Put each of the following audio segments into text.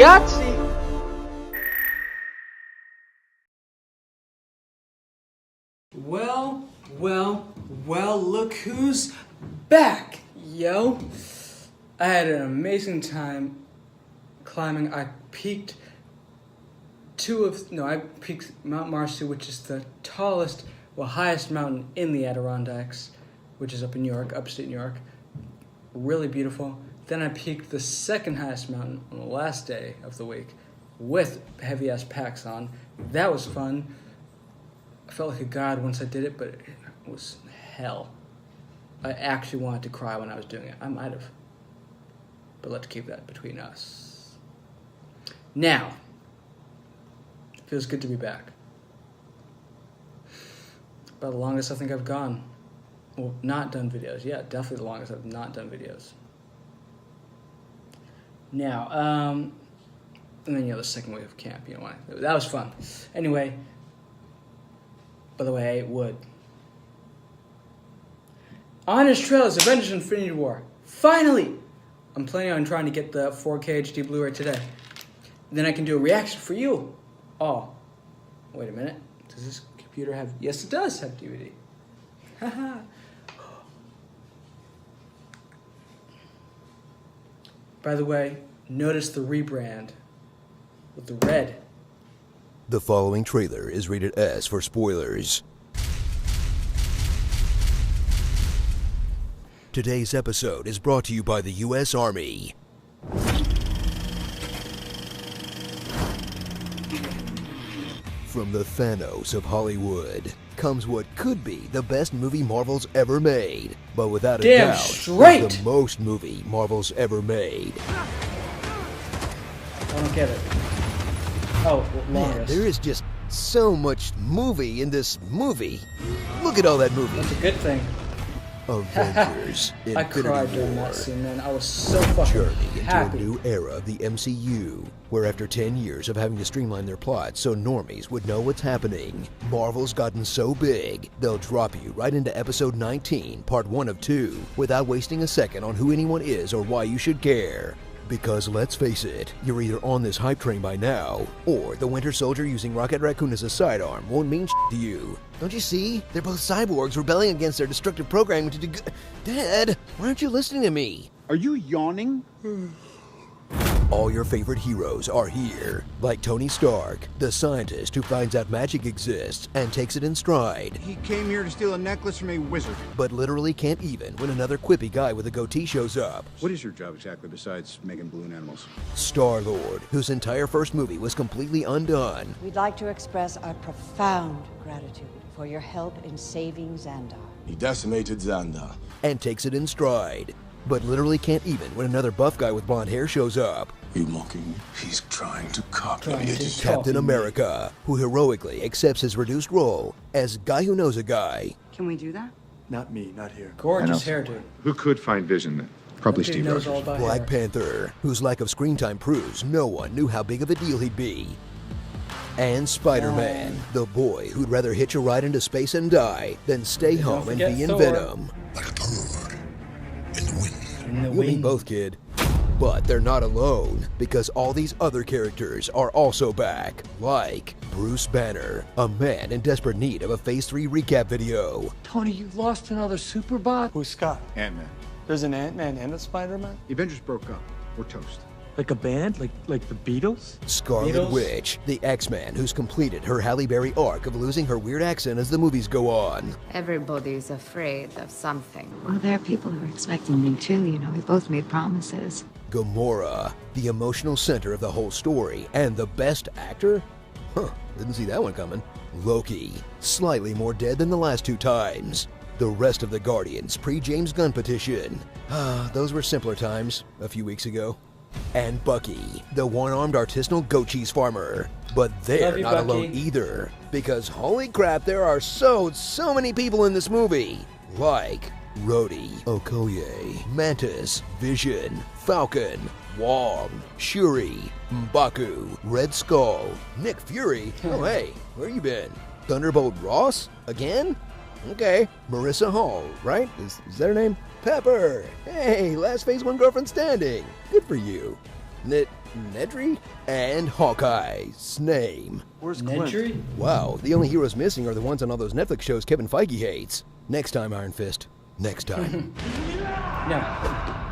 YAHTZEE! Well, look who's back, yo! I had an amazing time climbing. I peaked Mount Marcy, which is the tallest, highest mountain in the Adirondacks, which is up in New York, upstate New York. Really beautiful. Then I peaked the second highest mountain on the last day of the week with heavy-ass packs on. That was fun. I felt like a god once I did it, but it was hell. I actually wanted to cry when I was doing it. I might have. But let's keep that between us. Now, it feels good to be back. About the longest I think I've gone. Well, not done videos. Yeah, definitely the longest I've not done videos. Now, and then, the second wave of camp, that was fun. Anyway, by the way, I ate wood. On his trail is Avengers Infinity War. Finally! I'm planning on trying to get the 4K HD Blu-ray today. Then I can do a reaction for you. Oh, wait a minute. Does this computer have... Yes, it does have DVD. Haha. By the way, notice the rebrand with the red. The following trailer is rated S for spoilers. Today's episode is brought to you by the U.S. Army. From the Thanos of Hollywood comes what could be the best movie Marvel's ever made, but without a doubt, straight. the most movie Marvel's ever made. I don't get it. Oh, Man, longest. there is just so much movie in this movie. Look at all that movie. That's a good thing. Avengers I Infinity cried during War. that scene, man. I was so fucking Journey into happy. a new era of the MCU, where after 10 years of having to streamline their plot so normies would know what's happening, Marvel's gotten so big, they'll drop you right into episode 19, part 1 of 2, without wasting a second on who anyone is or why you should care. Because let's face it, you're either on this hype train by now, or the Winter Soldier using Rocket Raccoon as a sidearm won't mean shit to you. Don't you see? They're both cyborgs rebelling against their destructive programming to do good. Dad, why aren't you listening to me? Are you yawning? All your favorite heroes are here, like Tony Stark, the scientist who finds out magic exists and takes it in stride, He came here to steal a necklace from a wizard. but literally can't even when another quippy guy with a goatee shows up. What is your job exactly besides making balloon animals? Star-Lord, whose entire first movie was completely undone, We'd like to express our profound gratitude for your help in saving Xandar. He decimated Xandar. and takes it in stride, but literally can't even when another buff guy with blonde hair shows up. You mocking me? He's trying to copy Trying it. to- Captain America, who heroically accepts his reduced role as guy who knows a guy. Can we do that? Not me, not here. Gorgeous hairdo. Who could find Vision then? Probably Dude Steve knows all Rogers. about Black hair. Panther, whose lack of screen time proves no one knew how big of a deal he'd be. And Spider-Man, the boy who'd rather hitch a ride into space and die than stay home and forget be in Thor. Venom. Like a bird in the wind. In the You mean wind. both, kid. But they're not alone, because all these other characters are also back. Like Bruce Banner, a man in desperate need of a Phase 3 recap video. Tony, you lost another Superbot? Who's Scott? Ant-Man. There's an Ant-Man and a Spider-Man? The Avengers broke up. We're toast. Like a band? Like the Beatles? Scarlet Beatles? Witch, the X-Man who's completed her Halle Berry arc of losing her weird accent as the movies go on. Everybody's afraid of something. Well, there are people who are expecting me too. You know, we both made promises. Gamora, the emotional center of the whole story, and the best actor? Huh, didn't see that one coming. Loki, slightly more dead than the last two times. The rest of the Guardians pre-James Gunn petition. Those were simpler times, a few weeks ago. And Bucky, the one-armed artisanal goat cheese farmer. But they're Love you, not Bucky. alone either, because holy crap, there are so many people in this movie. Like Rhodey, Okoye, Mantis, Vision, Falcon, Wong, Shuri, M'Baku, Red Skull, Nick Fury. Oh hey, where you been? Thunderbolt Ross? Again? Okay. Marissa Hall, right? Is that her name? Pepper! Hey, last Phase 1 girlfriend standing. Good for you. Nedry? And Hawkeye's name. Where's Clint? Nedry? Wow, the only heroes missing are the ones on all those Netflix shows Kevin Feige hates. Next time, Iron Fist. Next time. No.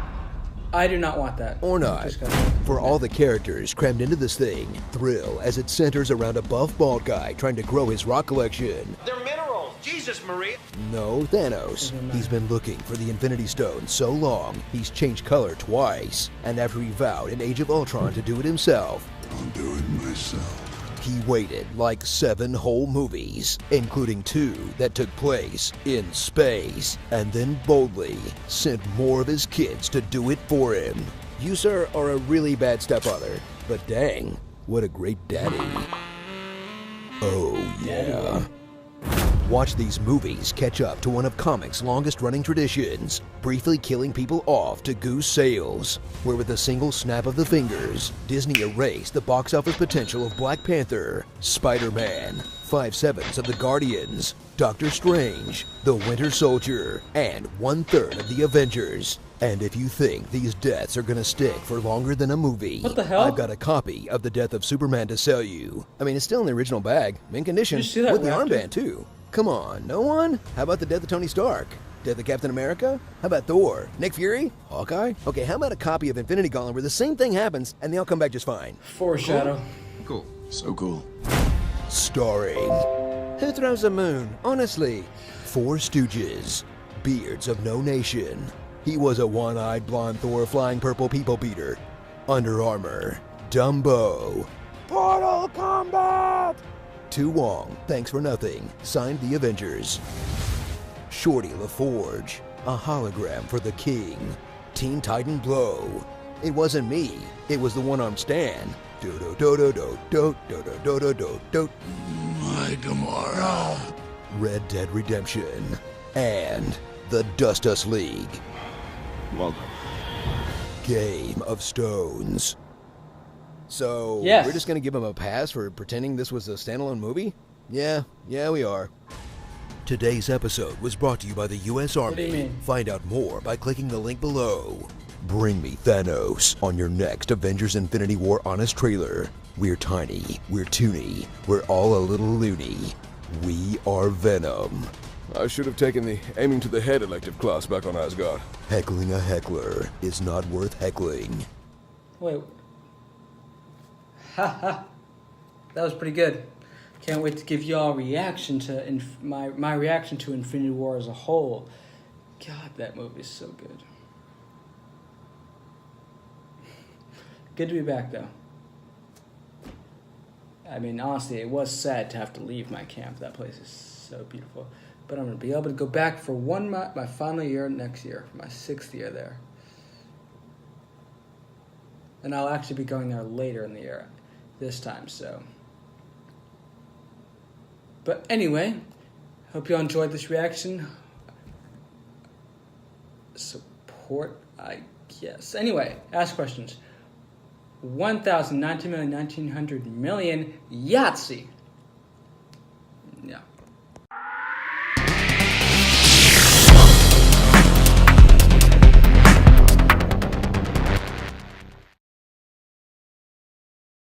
I do not want that. Or not. Just go. For all the characters crammed into this thing, thrill as it centers around a buff bald guy trying to grow his rock collection. They're minerals. Jesus, Maria. No, Thanos. He's been looking for the Infinity Stone so long, he's changed color twice. And after he vowed in Age of Ultron to do it himself, I'll do it myself. he waited like 7 whole movies, including 2 that took place in space, and then boldly sent more of his kids to do it for him. You, sir, are a really bad stepfather, but dang, what a great daddy. Oh, yeah. Watch these movies catch up to one of comics' longest-running traditions, briefly killing people off to goose sales, where with a single snap of the fingers, Disney erased the box office potential of Black Panther, Spider-Man, 5/7 of the Guardians, Doctor Strange, The Winter Soldier, and 1/3 of the Avengers. And if you think these deaths are gonna stick for longer than a movie, What the hell? I've got a copy of The Death of Superman to sell you. I mean, it's still in the original bag, mint condition, Did you see that with the raptor? armband too. Come on, no one? How about the death of Tony Stark? Death of Captain America? How about Thor? Nick Fury? Hawkeye? Okay, how about a copy of Infinity Gauntlet where the same thing happens and they all come back just fine? Foreshadow. Cool. So cool. Starring... Who throws a moon? Honestly. 4 Stooges. Beards of no nation. He was a one-eyed blonde Thor flying purple people beater. Under Armour. Dumbo. Portal Combat! Tu Wong, thanks for nothing, signed the Avengers. Shorty LaForge, a hologram for the king. Teen Titan Blow. It wasn't me, it was the one-armed Stan. Do-do-do-do-do-do-do-do-do-do. My Gamora. Red Dead Redemption. And the Dust Us League. Well done. Game of Stones. So, Yes. we're just gonna give him a pass for pretending this was a standalone movie? Yeah, we are. Today's episode was brought to you by the U.S. What do you Army. mean? Find out more by clicking the link below. Bring me Thanos on your next Avengers Infinity War Honest trailer. We're tiny, we're toony, we're all a little loony. We are Venom. I should have taken the aiming to the head elective class back on Asgard. Heckling a heckler is not worth heckling. Wait. Haha. That was pretty good. Can't wait to give y'all a reaction to my reaction to Infinity War as a whole. God, that movie is so good. Good to be back, though. I mean, honestly, it was sad to have to leave my camp. That place is so beautiful. But I'm going to be able to go back for my final year next year, my 6th year there. And I'll actually be going there later in the year this time, so. But anyway, hope you all enjoyed this reaction. Support, I guess. Anyway, ask questions. 1,019,1900,000,000 YAHTZEE. Yeah.